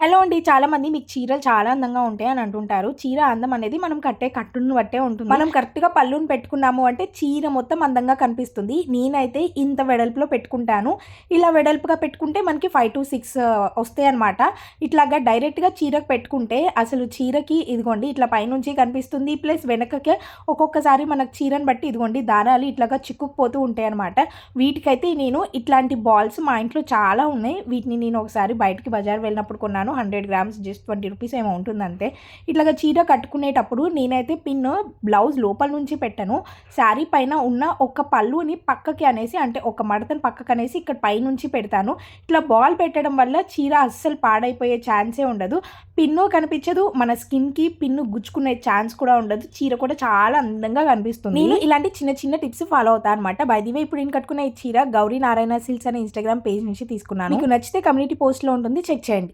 Hello అండి. చాలామంది మీకు చీరలు చాలా అందంగా ఉంటాయి అని అంటుంటారు. చీర అందం అనేది మనం కట్టే కట్టును బట్టే ఉంటుంది. మనం కరెక్ట్‌గా పళ్ళుని పెట్టుకున్నాము అంటే చీర మొత్తం అందంగా కనిపిస్తుంది. నేనైతే ఇంత వెడల్పులో పెట్టుకుంటాను. ఇలా వెడల్పుగా పెట్టుకుంటే మనకి 5-6 వస్తాయన్నమాట. ఇట్లాగా డైరెక్ట్‌గా చీరకు పెట్టుకుంటే అసలు చీరకి ఇదిగోండి ఇట్లా పైనుంచి కనిపిస్తుంది. ప్లస్ వెనకకే ఒక్కొక్కసారి మనకు చీరను బట్టి ఇదిగోండి దారాలు ఇట్లాగా చిక్కుకుపోతూ ఉంటాయన్నమాట. వీటికైతే నేను ఇట్లాంటి బాల్స్ మా ఇంట్లో చాలా ఉన్నాయి. వీటిని నేను ఒకసారి బయటికి బజార్ వెళ్ళినప్పుడు కొన్నాను. 100 గ్రామ్స్ జస్ట్ 20 రూపీస్ ఏమో ఉంటుందంతే. ఇట్లాగా చీర కట్టుకునేటప్పుడు నేనైతే పిన్ బ్లౌజ్ లోపల నుంచి పెట్టను. శారీ పైన ఉన్న ఒక పళ్ళుని పక్కకి అనేసి అంటే ఒక మడతను పక్కకనేసి ఇక్కడ పైనుంచి పెడతాను. ఇట్లా బాల్ పెట్టడం వల్ల చీర అస్సలు పాడైపోయే ఛాన్సే ఉండదు. పిన్ను కనిపించదు. మన స్కిన్‌కి పిన్ను గుచ్చుకునే ఛాన్స్ కూడా ఉండదు. చీర కూడా చాలా అందంగా కనిపిస్తుంది. నేను ఇలాంటి చిన్న చిన్న టిప్స్ ఫాలో అవుతాను అనమాట. బై ది వే ఇప్పుడు నేను కట్టుకున్న ఈ చీర గౌరీ నారాయణ సిల్క్స్ అనే ఇన్‌స్టాగ్రామ్ పేజ్ నుంచి తీసుకున్నాను. మీకు నచ్చితే కమ్యూనిటీ పోస్ట్‌లో ఉంటుంది. చెక్ చేయండి.